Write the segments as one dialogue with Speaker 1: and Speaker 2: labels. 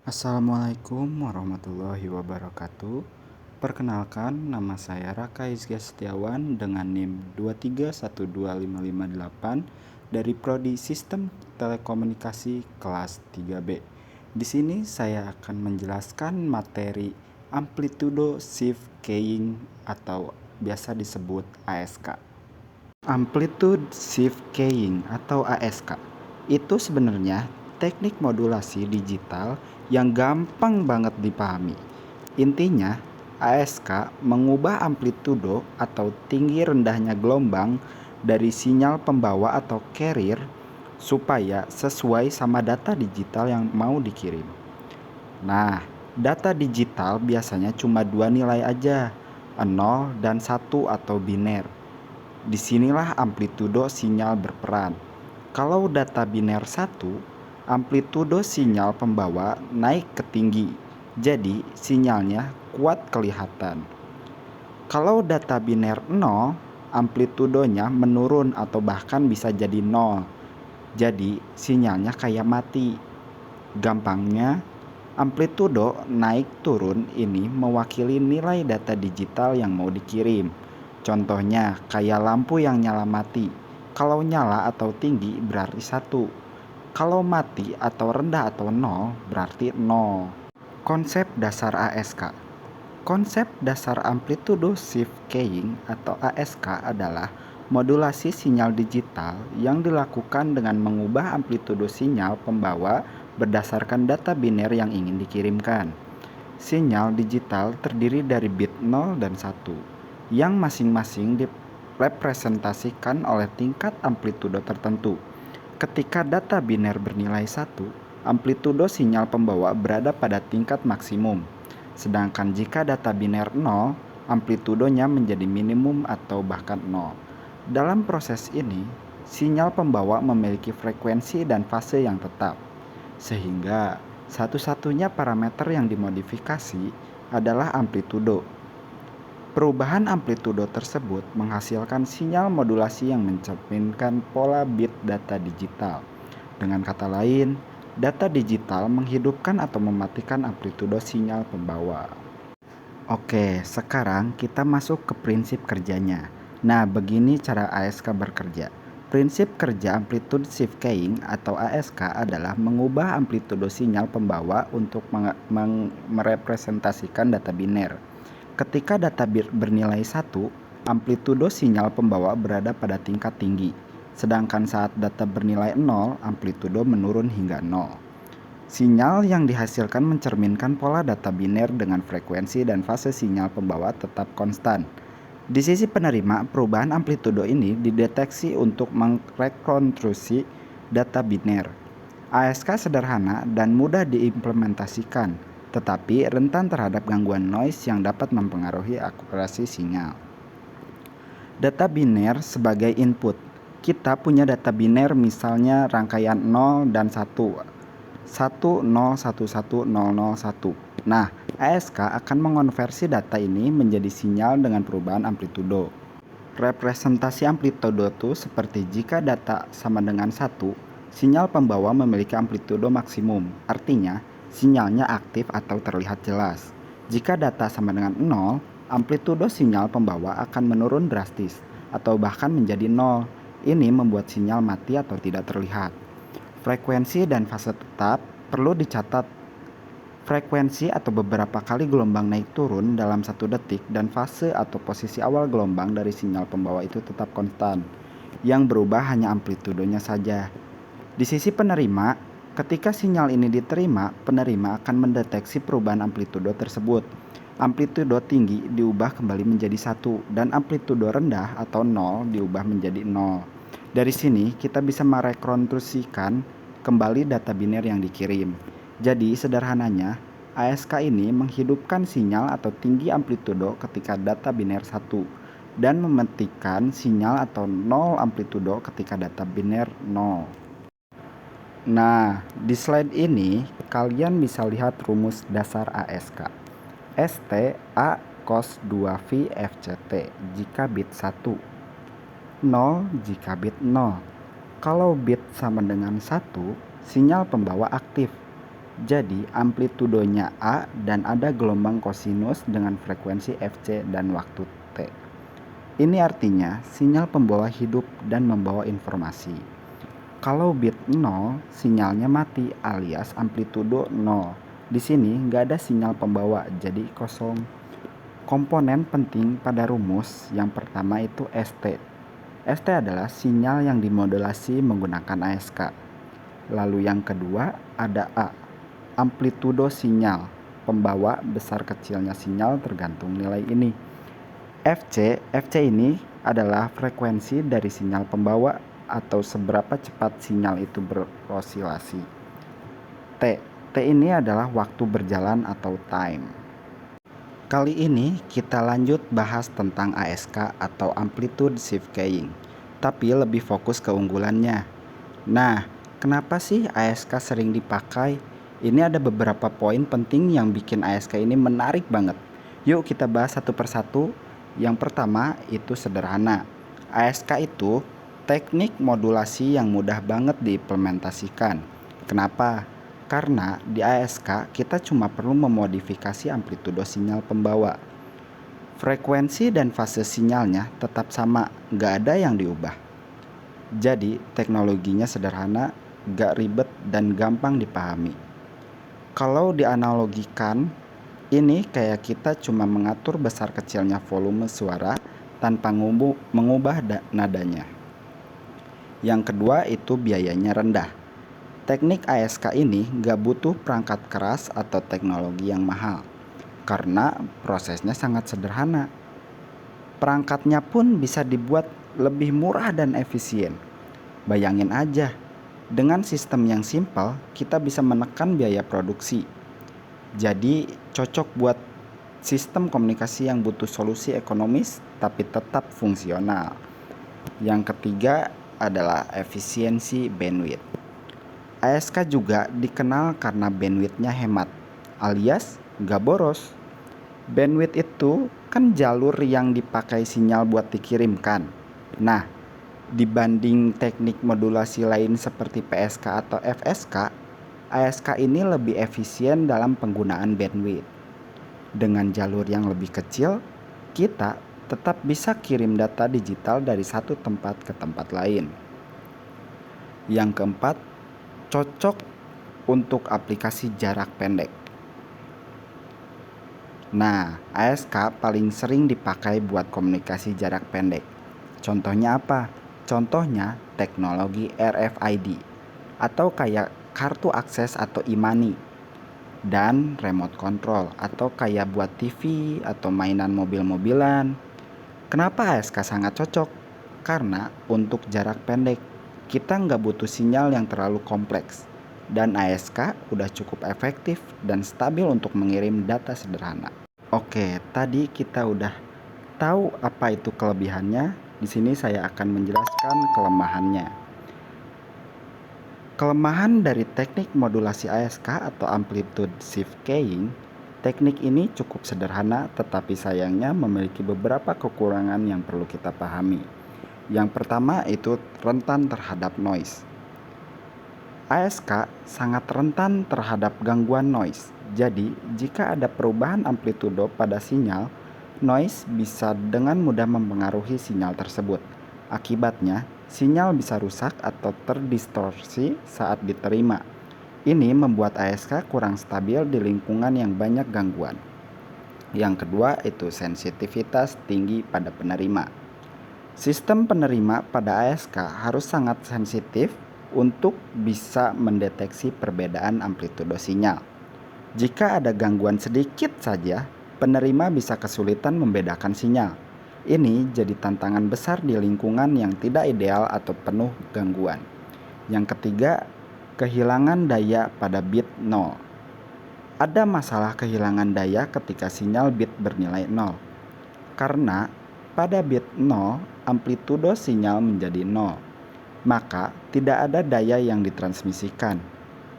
Speaker 1: Assalamualaikum warahmatullahi wabarakatuh. Perkenalkan, nama saya Raka Izga Setiawan dengan NIM 2312558 dari Prodi Sistem Telekomunikasi kelas 3B. Di sini saya akan menjelaskan materi Amplitudo Shift Keying atau biasa disebut ASK. Amplitude Shift Keying atau ASK itu sebenarnya teknik modulasi digital yang gampang banget dipahami. Intinya, ASK mengubah amplitudo atau tinggi rendahnya gelombang dari sinyal pembawa atau carrier supaya sesuai sama data digital yang mau dikirim. Nah, data digital biasanya cuma dua nilai aja, 0 dan 1 atau biner. Disinilah amplitudo sinyal berperan. Kalau data biner 1, amplitudo sinyal pembawa naik ke tinggi, jadi sinyalnya kuat kelihatan. Kalau data biner 0, amplitudonya menurun atau bahkan bisa jadi 0, jadi sinyalnya kayak mati. Gampangnya, amplitudo naik turun ini mewakili nilai data digital yang mau dikirim. Contohnya kayak lampu yang nyala mati. Kalau nyala atau tinggi berarti 1. Kalau mati atau rendah atau 0 berarti 0. Konsep dasar ASK. Konsep dasar Amplitudo Shift Keying atau ASK adalah modulasi sinyal digital yang dilakukan dengan mengubah amplitudo sinyal pembawa berdasarkan data biner yang ingin dikirimkan. Sinyal digital terdiri dari bit 0 dan 1, yang masing-masing direpresentasikan oleh tingkat amplitudo tertentu. Ketika data biner bernilai 1, amplitudo sinyal pembawa berada pada tingkat maksimum. Sedangkan jika data biner 0, amplitudonya menjadi minimum atau bahkan 0. Dalam proses ini, sinyal pembawa memiliki frekuensi dan fase yang tetap, sehingga satu-satunya parameter yang dimodifikasi adalah amplitudo. Perubahan amplitudo tersebut menghasilkan sinyal modulasi yang mencerminkan pola bit data digital. Dengan kata lain, data digital menghidupkan atau mematikan amplitudo sinyal pembawa. Oke, sekarang kita masuk ke prinsip kerjanya. Nah, begini cara ASK bekerja. Prinsip kerja Amplitude Shift Keying atau ASK adalah mengubah amplitudo sinyal pembawa untuk merepresentasikan data biner. Ketika data bernilai 1, amplitudo sinyal pembawa berada pada tingkat tinggi. Sedangkan saat data bernilai 0, amplitudo menurun hingga 0. Sinyal yang dihasilkan mencerminkan pola data biner dengan frekuensi dan fase sinyal pembawa tetap konstan. Di sisi penerima, perubahan amplitudo ini dideteksi untuk merekonstruksi data biner. ASK sederhana dan mudah diimplementasikan, tetapi rentan terhadap gangguan noise yang dapat mempengaruhi akurasi sinyal. Data biner sebagai input. Kita punya data biner misalnya rangkaian 0 dan 1. 1011001. Nah, ASK akan mengonversi data ini menjadi sinyal dengan perubahan amplitudo. Representasi amplitudo itu seperti jika data sama dengan 1, sinyal pembawa memiliki amplitudo maksimum, artinya sinyalnya aktif atau terlihat jelas. Jika data sama dengan 0, amplitudo sinyal pembawa akan menurun drastis atau bahkan menjadi 0. Ini membuat sinyal mati atau tidak terlihat. Frekuensi dan fase tetap perlu dicatat. Frekuensi atau beberapa kali gelombang naik turun dalam 1 detik dan fase atau posisi awal gelombang dari sinyal pembawa itu tetap konstan. Yang berubah hanya amplitudonya saja. Di sisi penerima, ketika sinyal ini diterima, penerima akan mendeteksi perubahan amplitudo tersebut. Amplitudo tinggi diubah kembali menjadi 1 dan amplitudo rendah atau 0 diubah menjadi 0. Dari sini kita bisa merekonstruksikan kembali data biner yang dikirim. Jadi sederhananya, ASK ini menghidupkan sinyal atau tinggi amplitudo ketika data biner 1 dan mematikan sinyal atau 0 amplitudo ketika data biner 0. Nah, di slide ini kalian bisa lihat rumus dasar ASK. ST A cos 2V FCT jika bit 1. 0 jika bit 0. Kalau bit sama dengan 1, sinyal pembawa aktif. Jadi amplitudonya A dan ada gelombang kosinus dengan frekuensi Fc dan waktu T. Ini artinya sinyal pembawa hidup dan membawa informasi. Kalau bit 0, sinyalnya mati alias amplitudo 0. Di sini nggak ada sinyal pembawa, jadi kosong. Komponen penting pada rumus yang pertama itu ST. ST adalah sinyal yang dimodulasi menggunakan ASK. Lalu yang kedua ada A, amplitudo sinyal, pembawa besar kecilnya sinyal tergantung nilai ini. FC ini adalah frekuensi dari sinyal pembawa atau seberapa cepat sinyal itu berosilasi. T ini adalah waktu berjalan atau time. Kali ini kita lanjut bahas tentang ASK atau Amplitude Shift Keying, tapi lebih fokus ke unggulannya. Nah, kenapa sih ASK sering dipakai? Ini ada beberapa poin penting yang bikin ASK ini menarik banget. Yuk kita bahas satu persatu. Yang pertama itu sederhana. ASK itu teknik modulasi yang mudah banget diimplementasikan. Kenapa? Karena di ASK kita cuma perlu memodifikasi amplitudo sinyal pembawa. Frekuensi dan fase sinyalnya tetap sama, nggak ada yang diubah. Jadi teknologinya sederhana, nggak ribet dan gampang dipahami. Kalau dianalogikan, ini kayak kita cuma mengatur besar kecilnya volume suara tanpa mengubah nadanya. Yang kedua itu biayanya rendah. Teknik ASK ini gak butuh perangkat keras atau teknologi yang mahal, karena prosesnya sangat sederhana. Perangkatnya pun bisa dibuat lebih murah dan efisien. Bayangin aja, dengan sistem yang simpel, kita bisa menekan biaya produksi. Jadi cocok buat sistem komunikasi yang butuh solusi ekonomis tapi tetap fungsional. Yang ketiga adalah efisiensi bandwidth. ASK juga dikenal karena bandwidthnya hemat, alias nggak boros. Bandwidth itu kan jalur yang dipakai sinyal buat dikirimkan. Nah, dibanding teknik modulasi lain seperti PSK atau FSK, ASK ini lebih efisien dalam penggunaan bandwidth. Dengan jalur yang lebih kecil, kita tetap bisa kirim data digital dari satu tempat ke tempat lain. Yang keempat, cocok untuk aplikasi jarak pendek. Nah, ASK paling sering dipakai buat komunikasi jarak pendek. Contohnya apa? Contohnya teknologi RFID atau kayak kartu akses atau e-money, dan remote control atau kayak buat TV atau mainan mobil-mobilan. Kenapa ASK sangat cocok? Karena untuk jarak pendek kita nggak butuh sinyal yang terlalu kompleks, dan ASK udah cukup efektif dan stabil untuk mengirim data sederhana. Oke, tadi kita udah tahu apa itu kelebihannya. Di sini saya akan menjelaskan kelemahannya. Kelemahan dari teknik modulasi ASK atau Amplitude Shift Keying, teknik ini cukup sederhana tetapi sayangnya memiliki beberapa kekurangan yang perlu kita pahami. Yang pertama itu rentan terhadap noise. ASK sangat rentan terhadap gangguan noise. Jadi, jika ada perubahan amplitudo pada sinyal, noise bisa dengan mudah mempengaruhi sinyal tersebut. Akibatnya, sinyal bisa rusak atau terdistorsi saat diterima. Ini membuat ASK kurang stabil di lingkungan yang banyak gangguan. Yang kedua itu sensitivitas tinggi pada penerima. Sistem penerima pada ASK harus sangat sensitif untuk bisa mendeteksi perbedaan amplitudo sinyal. Jika ada gangguan sedikit saja, penerima bisa kesulitan membedakan sinyal. Ini jadi tantangan besar di lingkungan yang tidak ideal atau penuh gangguan. Yang ketiga, kehilangan daya pada bit 0. Ada masalah kehilangan daya ketika sinyal bit bernilai 0. Karena pada bit 0, amplitudo sinyal menjadi 0, maka tidak ada daya yang ditransmisikan.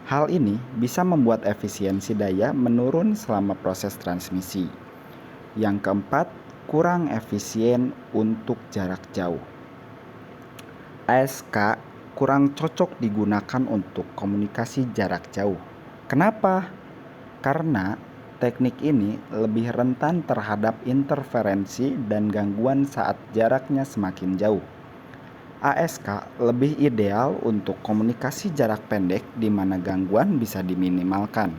Speaker 1: Hal ini bisa membuat efisiensi daya menurun selama proses transmisi. Yang keempat, kurang efisien untuk jarak jauh. ASK kurang cocok digunakan untuk komunikasi jarak jauh. Kenapa? Karena teknik ini lebih rentan terhadap interferensi dan gangguan saat jaraknya semakin jauh. ASK lebih ideal untuk komunikasi jarak pendek di mana gangguan bisa diminimalkan.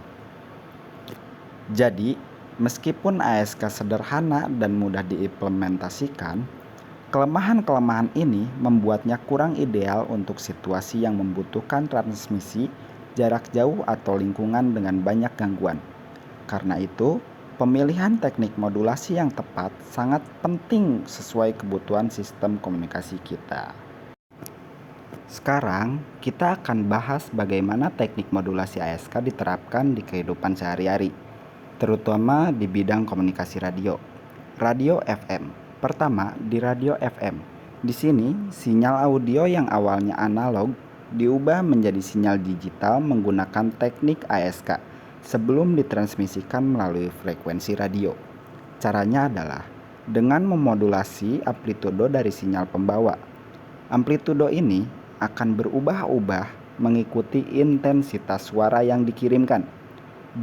Speaker 1: Jadi, meskipun ASK sederhana dan mudah diimplementasikan, kelemahan-kelemahan ini membuatnya kurang ideal untuk situasi yang membutuhkan transmisi jarak jauh atau lingkungan dengan banyak gangguan. Karena itu, pemilihan teknik modulasi yang tepat sangat penting sesuai kebutuhan sistem komunikasi kita. Sekarang, kita akan bahas bagaimana teknik modulasi ASK diterapkan di kehidupan sehari-hari, terutama di bidang komunikasi radio. Radio FM. Pertama, di radio FM. Di sini, sinyal audio yang awalnya analog diubah menjadi sinyal digital menggunakan teknik ASK sebelum ditransmisikan melalui frekuensi radio. Caranya adalah dengan memodulasi amplitudo dari sinyal pembawa. Amplitudo ini akan berubah-ubah mengikuti intensitas suara yang dikirimkan.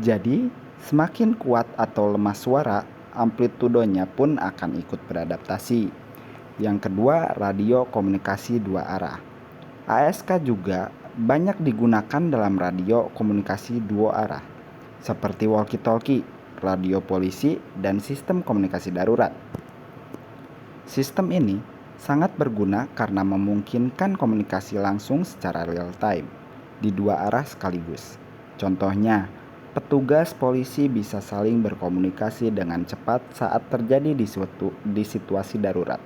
Speaker 1: Jadi, semakin kuat atau lemah suara, amplitudonya pun akan ikut beradaptasi. Yang kedua, radio komunikasi dua arah. ASK juga banyak digunakan dalam radio komunikasi dua arah, seperti walkie-talkie, radio polisi, dan sistem komunikasi darurat. Sistem ini sangat berguna karena memungkinkan komunikasi langsung secara real time di dua arah sekaligus. Contohnya, petugas polisi bisa saling berkomunikasi dengan cepat saat terjadi di situasi darurat,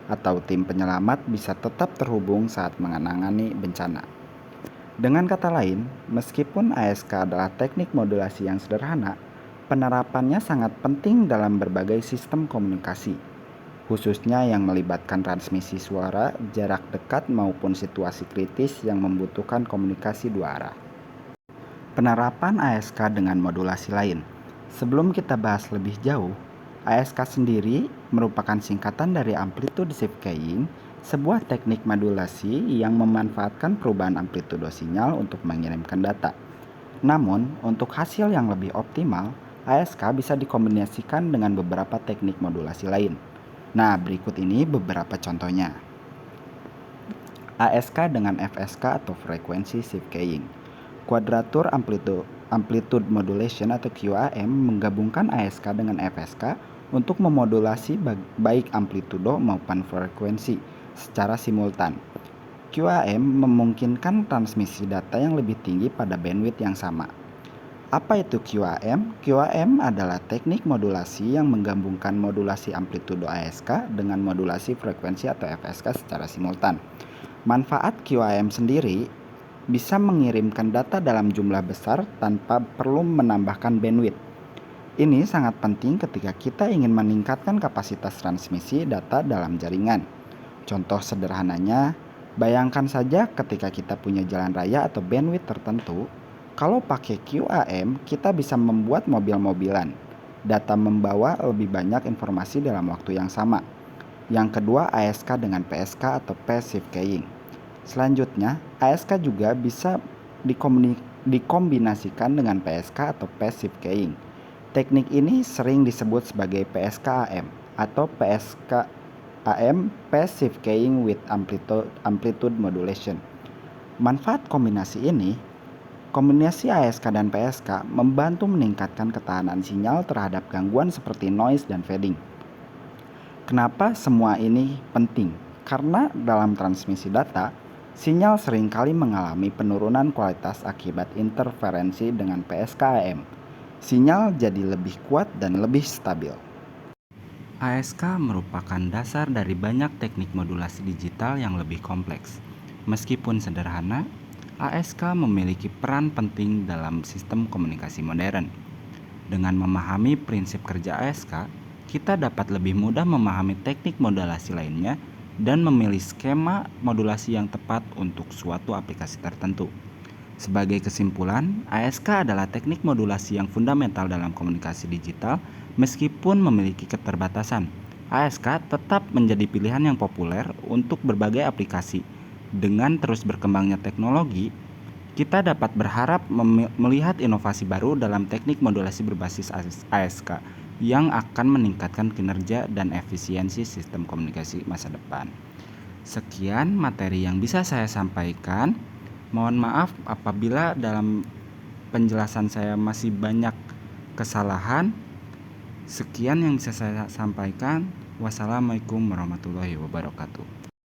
Speaker 1: atau tim penyelamat bisa tetap terhubung saat menangani bencana. Dengan kata lain, meskipun ASK adalah teknik modulasi yang sederhana, penerapannya sangat penting dalam berbagai sistem komunikasi, khususnya yang melibatkan transmisi suara, jarak dekat maupun situasi kritis yang membutuhkan komunikasi dua arah. Penerapan ASK dengan modulasi lain. Sebelum kita bahas lebih jauh, ASK sendiri merupakan singkatan dari Amplitude Shift Keying, sebuah teknik modulasi yang memanfaatkan perubahan amplitudo sinyal untuk mengirimkan data. Namun, untuk hasil yang lebih optimal, ASK bisa dikombinasikan dengan beberapa teknik modulasi lain. Nah, berikut ini beberapa contohnya. ASK dengan FSK atau Frequency Shift Keying. Quadrature Amplitude Modulation atau QAM menggabungkan ASK dengan FSK untuk memodulasi baik amplitudo maupun frekuensi secara simultan. QAM memungkinkan transmisi data yang lebih tinggi pada bandwidth yang sama. Apa itu QAM? QAM adalah teknik modulasi yang menggabungkan modulasi amplitudo ASK dengan modulasi frekuensi atau FSK secara simultan. Manfaat QAM sendiri bisa mengirimkan data dalam jumlah besar tanpa perlu menambahkan bandwidth. Ini sangat penting ketika kita ingin meningkatkan kapasitas transmisi data dalam jaringan. Contoh sederhananya, bayangkan saja ketika kita punya jalan raya atau bandwidth tertentu, kalau pakai QAM, kita bisa membuat mobil-mobilan. Data membawa lebih banyak informasi dalam waktu yang sama. Yang kedua, ASK dengan PSK atau Passive Keying. Selanjutnya, ASK juga bisa dikombinasikan dengan PSK atau Passive Keying. Teknik ini sering disebut sebagai PSKAM atau PSKAM Passive Keying with Amplitude Modulation. Manfaat kombinasi ini, kombinasi ASK dan PSK membantu meningkatkan ketahanan sinyal terhadap gangguan seperti noise dan fading. Kenapa semua ini penting? Karena dalam transmisi data, sinyal seringkali mengalami penurunan kualitas akibat interferensi dengan PSKAM. Sinyal jadi lebih kuat dan lebih stabil. ASK merupakan dasar dari banyak teknik modulasi digital yang lebih kompleks. Meskipun sederhana, ASK memiliki peran penting dalam sistem komunikasi modern. Dengan memahami prinsip kerja ASK, kita dapat lebih mudah memahami teknik modulasi lainnya dan memilih skema modulasi yang tepat untuk suatu aplikasi tertentu. Sebagai kesimpulan, ASK adalah teknik modulasi yang fundamental dalam komunikasi digital. Meskipun memiliki keterbatasan, ASK tetap menjadi pilihan yang populer untuk berbagai aplikasi. Dengan terus berkembangnya teknologi, Kita dapat berharap melihat inovasi baru dalam teknik modulasi berbasis ASK yang akan meningkatkan kinerja dan efisiensi sistem komunikasi masa depan. Sekian materi yang bisa saya sampaikan. Mohon maaf apabila dalam penjelasan saya masih banyak kesalahan. Sekian yang bisa saya sampaikan. Wassalamualaikum warahmatullahi wabarakatuh.